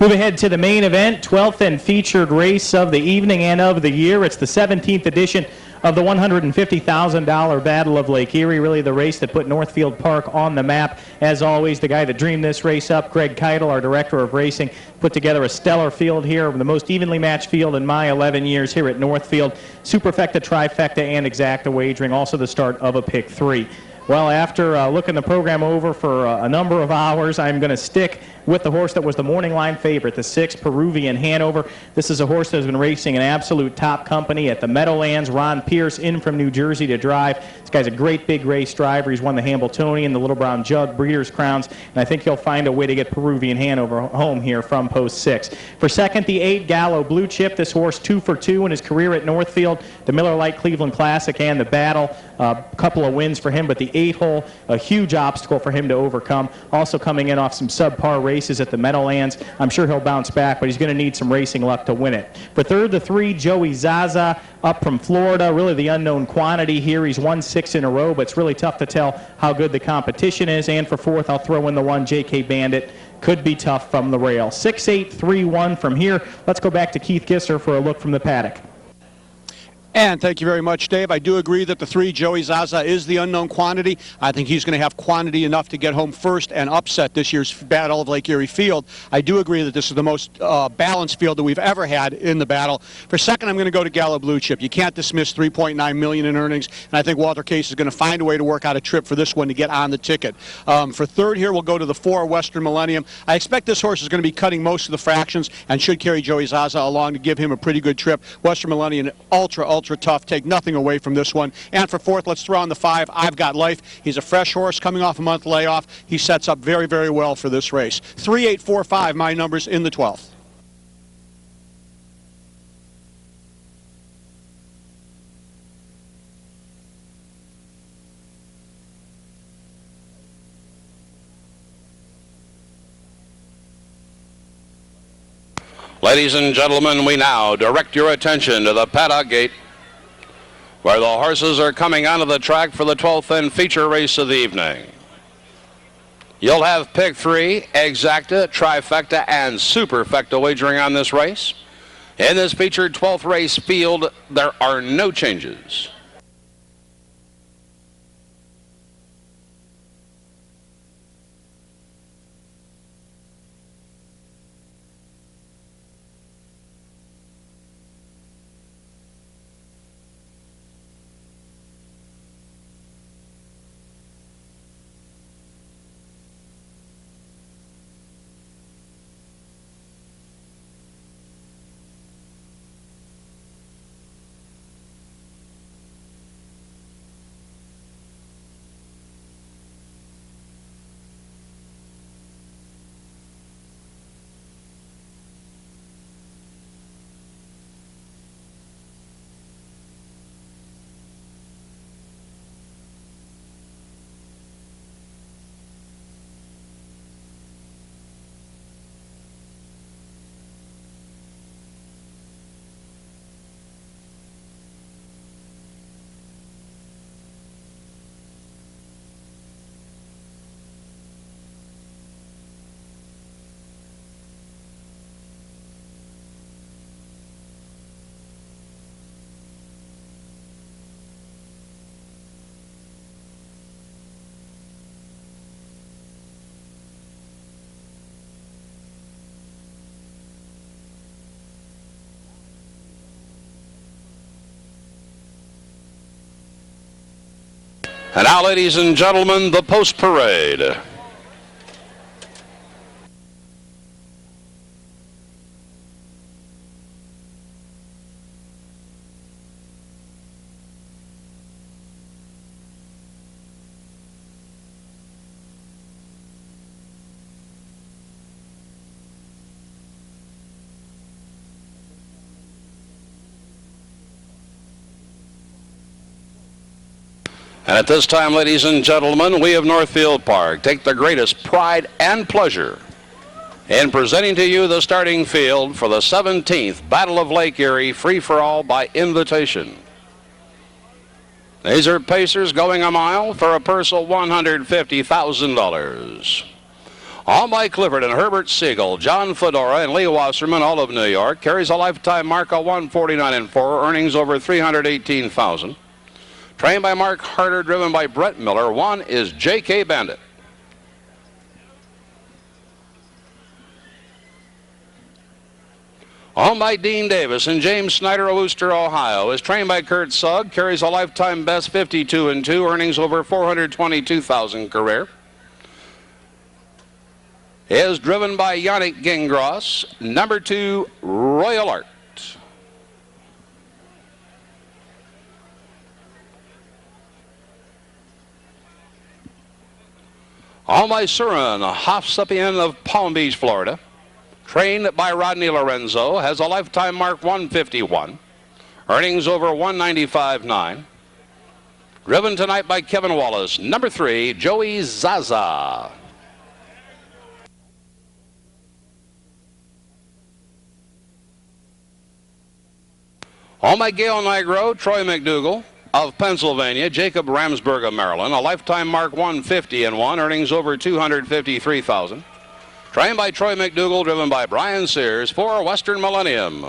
Move ahead to the main event, 12th and featured race of the evening and of the year. It's the 17th edition of the $150,000 Battle of Lake Erie, really the race that put Northfield Park on the map. As always, the guy that dreamed this race up, Greg Keitel, our director of racing, put together a stellar field here, the most evenly matched field in my 11 years here at Northfield. Superfecta, trifecta, and exacta wagering, also the start of a pick 3. Well, after looking the program over for a number of hours, I'm going to stick with the horse that was the morning line favorite, the 6 Peruvian Hanover. This is a horse that has been racing in absolute top company at the Meadowlands. Ron Pierce in from New Jersey to drive. This guy's a great big race driver. He's won the Hambletonian, the Little Brown Jug, Breeders' Crowns, and I think he'll find a way to get Peruvian Hanover home here from post 6. For second, the 8 Gallo Blue Chip. This horse 2 for 2 in his career at Northfield, the Miller Lite Cleveland Classic and the Battle. A couple of wins for him, but the 8-hole, a huge obstacle for him to overcome. Also coming in off some subpar races at the Meadowlands. I'm sure he'll bounce back, but he's going to need some racing luck to win it. For third, the 3 Joey Zaza, up from Florida, really the unknown quantity here. He's won 6 in a row, but it's really tough to tell how good the competition is. And for fourth, I'll throw in the 1 JK Bandit. Could be tough from the rail. 6-8-3-1 from here. Let's go back to Keith Gisser for a look from the paddock. And thank you very much, Dave. I do agree that the 3 Joey Zaza is the unknown quantity. I think he's going to have quantity enough to get home first and upset this year's Battle of Lake Erie field. I do agree that this is the most balanced field that we've ever had in the battle. For second, I'm going to go to Gallo Blue Chip. You can't dismiss $3.9 million in earnings, and I think Walter Case is going to find a way to work out a trip for this one to get on the ticket. For third here, we'll go to the 4 Western Millennium. I expect this horse is going to be cutting most of the fractions and should carry Joey Zaza along to give him a pretty good trip. Western Millennium, ultra tough. Take nothing away from this one. And for fourth, let's throw on the 5, I've Got Life. He's a fresh horse coming off a month layoff. He sets up very, very well for this race. 3, 8, 4, 5, my numbers in the 12th. Ladies and gentlemen, we now direct your attention to the paddock gate where the horses are coming onto the track for the 12th and feature race of the evening. You'll have pick 3, exacta, trifecta, and superfecta wagering on this race. In this featured 12th race field, there are no changes. And now, ladies and gentlemen, the post parade. And at this time, ladies and gentlemen, we of Northfield Park take the greatest pride and pleasure in presenting to you the starting field for the 17th Battle of Lake Erie free-for-all by invitation. These are pacers going a mile for a purse of $150,000. All by Clifford and Herbert Siegel, John Fedora and Lee Wasserman, all of New York. Carries a lifetime mark of 149.4, earnings over $318,000. Trained by Mark Harder, driven by Brett Miller. One is J.K. Bandit. Owned by Dean Davis and James Snyder of Wooster, Ohio. Is trained by Kurt Sugg. Carries a lifetime best 52-2, earnings over $422,000 career. Is driven by Yannick Gingras. Number 2, Royal Art. Owned by Surin, a Hofsapien of Palm Beach, Florida. Trained by Rodney Lorenzo. Has a lifetime mark 151. Earnings over 195.9. Driven tonight by Kevin Wallace. Number 3, Joey Zaza. Owned by Gail Nigro, Troy McDougal of Pennsylvania, Jacob Ramsberg of Maryland. A lifetime mark 150-1, earnings over $253,000. Trained by Troy McDougal, driven by Brian Sears for Western Millennium.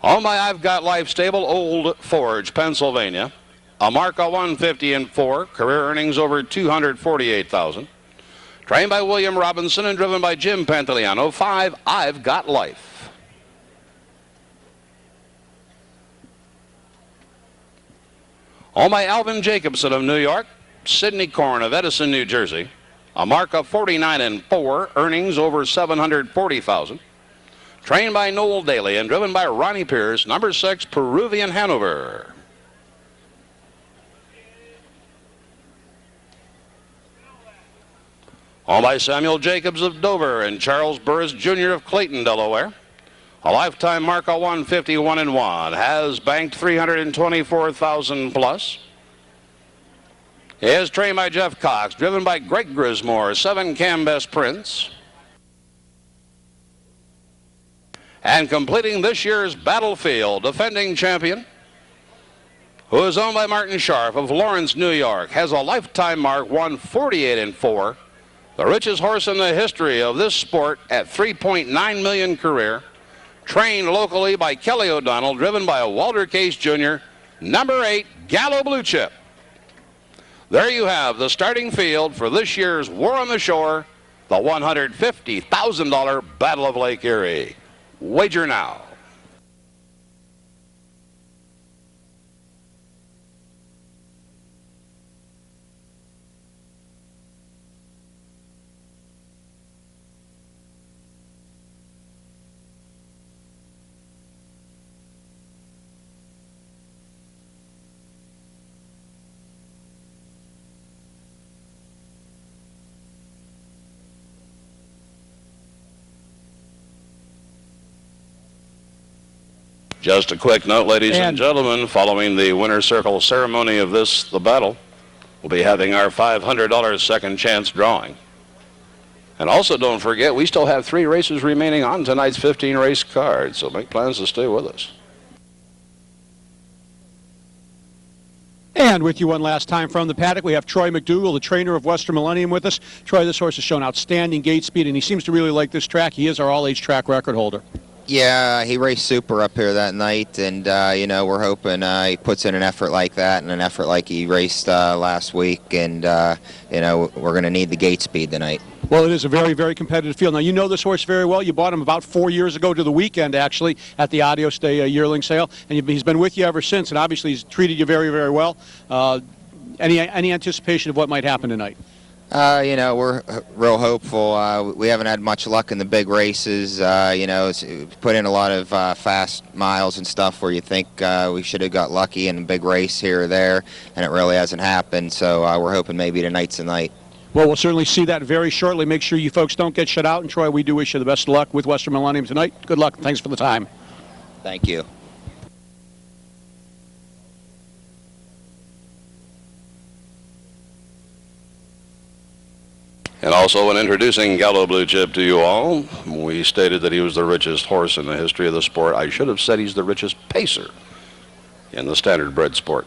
Owned by I've Got Life Stable, Old Forge, Pennsylvania. A mark of 150-4, career earnings over $248,000. Trained by William Robinson and driven by Jim Pantaleano. 5, I've Got Life. Owned by Alvin Jacobson of New York, Sidney Korn of Edison, New Jersey. A mark of 49-4, earnings over $740,000. Trained by Noel Daly and driven by Ronnie Pierce, number 6, Peruvian Hanover. Owned by Samuel Jacobs of Dover and Charles Burris Jr. of Clayton, Delaware. A lifetime mark of 151-1. Has banked $324,000 plus. Is trained by Jeff Cox, driven by Greg Grismore, 7 Cambest Prince. And completing this year's Battlefield, defending champion, who is owned by Martin Scharf of Lawrence, New York, has a lifetime mark 148-4. The richest horse in the history of this sport at $3.9 million career. Trained locally by Kelly O'Donnell, driven by Walter Case Jr., number 8, Gallo Blue Chip. There you have the starting field for this year's War on the Shore, the $150,000 Battle of Lake Erie. Wager now. Just a quick note, ladies and gentlemen, following the winner's circle ceremony of the battle, we'll be having our $500 second chance drawing. And also don't forget, we still have 3 races remaining on tonight's 15-race card, so make plans to stay with us. And with you one last time from the paddock, we have Troy McDougal, the trainer of Western Millennium, with us. Troy, this horse has shown outstanding gate speed, and he seems to really like this track. He is our all-age track record holder. Yeah, he raced super up here that night, and, we're hoping he puts in an effort like that and an effort like he raced last week, and, we're going to need the gate speed tonight. Well, it is a very, very competitive field. Now, you know this horse very well. You bought him about 4 years ago to the weekend, actually, at the Adios Day yearling sale, and he's been with you ever since, and obviously he's treated you very, very well. Any anticipation of what might happen tonight? We're real hopeful. We haven't had much luck in the big races. It's put in a lot of fast miles and stuff where you think we should have got lucky in a big race here or there, and it really hasn't happened. So we're hoping maybe tonight's the night. Well, we'll certainly see that very shortly. Make sure you folks don't get shut out. And, Troy, we do wish you the best of luck with Western Millennium tonight. Good luck. Thanks for the time. Thank you. And also in introducing Gallo Blue Chip to you all, we stated that he was the richest horse in the history of the sport. I should have said he's the richest pacer in the standard bred sport.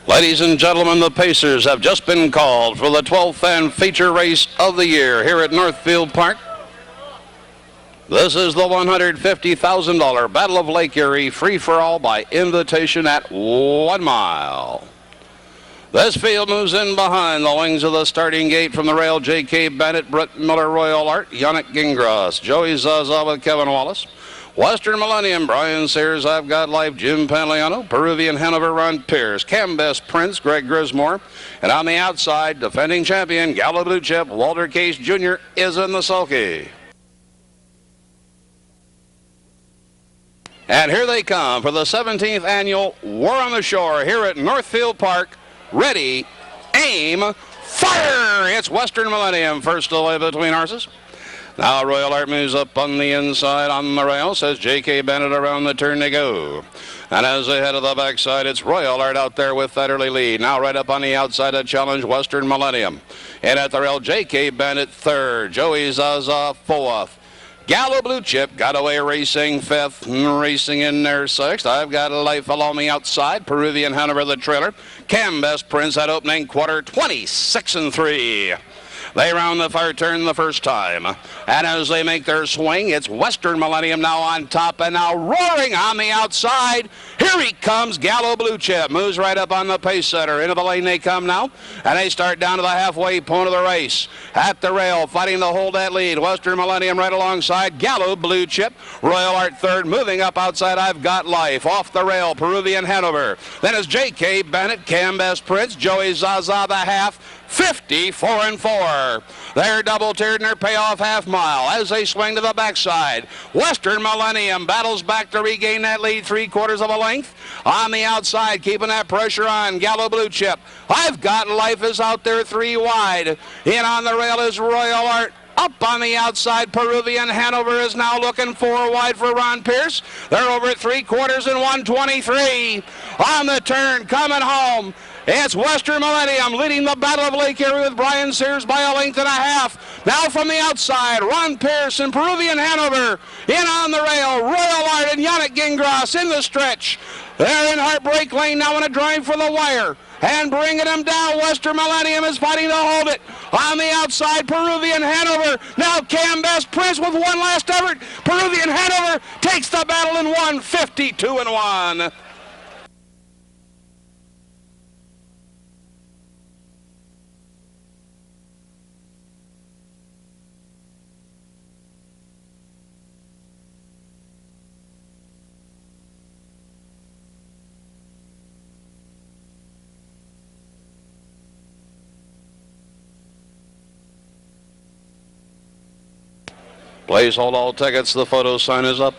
Ladies and gentlemen, the Pacers have just been called for the 12th and feature race of the year here at Northfield Park. This is the $150,000 Battle of Lake Erie free-for-all by invitation at 1 mile. This field moves in behind the wings of the starting gate from the rail. J.K. Bennett, Brett Miller, Royal Art, Yannick Gingras, Joey Zaza with Kevin Wallace. Western Millennium, Brian Sears, I've Got Life, Jim Panliano, Peruvian Hanover, Ron Pierce, Cambest Prince, Greg Grismore, and on the outside, defending champion, Gallo Blue Chip, Walter Case Jr. is in the sulky. And here they come for the 17th annual War on the Shore here at Northfield Park. Ready, aim, fire! It's Western Millennium first away between horses. Now Royal Art moves up on the inside on the rail, says J.K. Bennett around the turn they go. And as they head to the backside, it's Royal Art out there with that early lead. Now right up on the outside to challenge Western Millennium. And at the rail, J.K. Bennett third, Joey Zaza fourth. Gallo Blue Chip got away racing fifth, racing in there sixth. I've Got Life along the outside. Peruvian Hanover the trailer. Cambest Prince at opening quarter, 26-3. They round the far turn the first time. And as they make their swing, it's Western Millennium now on top and now roaring on the outside. Here he comes, Gallo Blue Chip. Moves right up on the pace setter. Into the lane they come now. And they start down to the halfway point of the race. At the rail, fighting to hold that lead. Western Millennium right alongside Gallo Blue Chip. Royal Art third. Moving up outside, I've Got Life. Off the rail, Peruvian Hanover. Then is J.K. Bennett, Cambest Prince, Joey Zaza the half. 54-4. They're double-tiered in their payoff half mile as they swing to the backside. Western Millennium battles back to regain that lead 3/4 of a length. On the outside, keeping that pressure on, Gallo Blue Chip. I've Got Life is out there 3 wide. In on the rail is Royal Art. Up on the outside, Peruvian Hanover is now looking 4 wide for Ron Pierce. They're over at 3/4 and 123. On the turn, coming home. It's Western Millennium leading the Battle of Lake Erie with Brian Sears by a length and a half. Now from the outside, Ron Pierce and Peruvian Hanover. In on the rail, Royal Art and Yannick Gingras in the stretch. They're in Heartbreak Lane now in a drive for the wire. And bringing them down, Western Millennium is fighting to hold it. On the outside, Peruvian Hanover. Now Cambest Prince with one last effort. Peruvian Hanover takes the battle in 152-1. Please hold all tickets. The photo sign is up.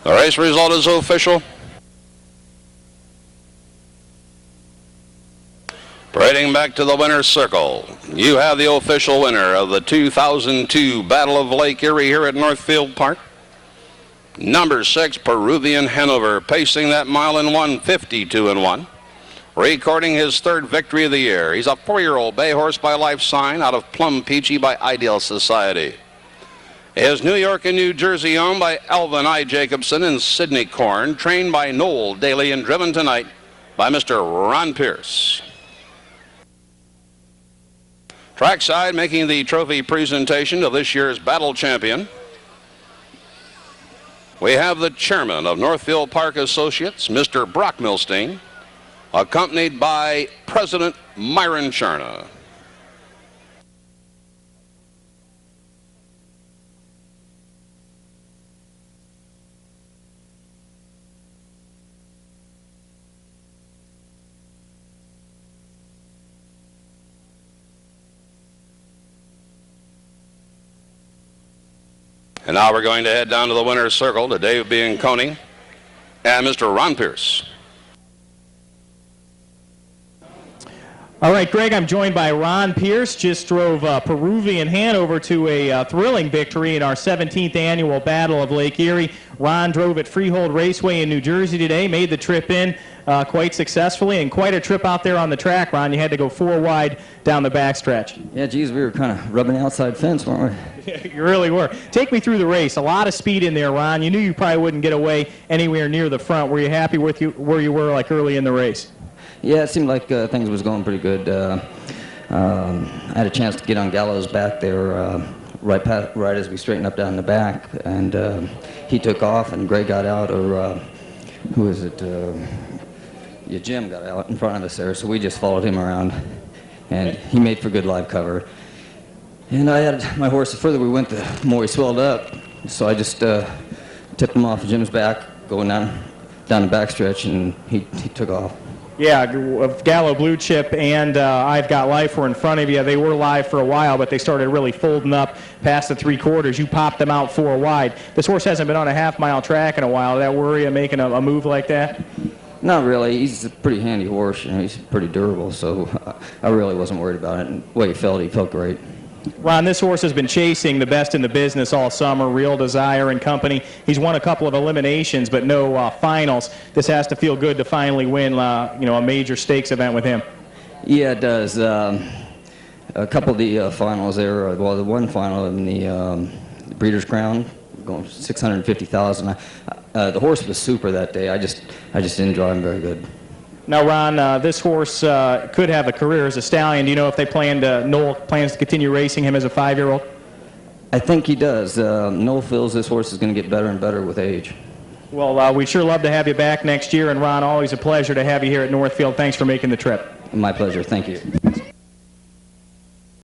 The race result is official. Parading Welcome back to the winner's circle. You have the official winner of the 2002 Battle of Lake Erie here at Northfield Park. Number 6, Peruvian Hanover, pacing that mile in 1:52.1. Recording his 3rd victory of the year. He's a 4-year-old bay horse by Life Sign out of Plum Peachy by Ideal Society. Is New York and New Jersey owned by Alvin I. Jacobson and Sidney Korn, trained by Noel Daly and driven tonight by Mr. Ron Pierce. Trackside making the trophy presentation of this year's battle champion. We have the chairman of Northfield Park Associates, Mr. Brock Milstein, accompanied by President Myron Charna. And now we're going to head down to the winner's circle to Dave Bianconi and Mr. Ron Pierce. All right, Greg, I'm joined by Ron Pierce. Just drove Peruvian Hanover to a thrilling victory in our 17th annual Battle of Lake Erie. Ron drove at Freehold Raceway in New Jersey today, made the trip in quite successfully, and quite a trip out there on the track, Ron. You had to go 4 wide down the backstretch. Yeah, geez, we were kind of rubbing the outside fence, weren't we? You really were. Take me through the race. A lot of speed in there, Ron. You knew you probably wouldn't get away anywhere near the front. Were you happy with where you were like early in the race? Yeah, it seemed like things was going pretty good. I had a chance to get on Gallo's back there right as we straightened up down the back, and he took off, and Greg got out, or who is it? Yeah, Jim got out in front of us there, so we just followed him around, and he made for good live cover. And I had my horse, the further we went, the more he swelled up, so I just tipped him off Jim's back, going down the backstretch, and he took off. Yeah, Gallo Blue Chip and I've Got Life were in front of you. They were live for a while, but they started really folding up past the 3/4. You popped them out 4 wide. This horse hasn't been on a half-mile track in a while. Did that worry you making a move like that? Not really. He's a pretty handy horse. You know, he's pretty durable, so I really wasn't worried about it. And the way he felt great. Ron, this horse has been chasing the best in the business all summer, Real Desire and company. He's won a couple of eliminations, but no finals. This has to feel good to finally win, a major stakes event with him. Yeah, it does. A couple of the finals there. Well, the one final in the Breeders' Crown, going $650,000. The horse was super that day. I just didn't draw him very good. Now, Ron, this horse could have a career as a stallion. Do you know if Noel plans to continue racing him as a 5-year-old? I think he does. Noel feels this horse is going to get better and better with age. Well, we'd sure love to have you back next year. And, Ron, always a pleasure to have you here at Northfield. Thanks for making the trip. My pleasure. Thank you.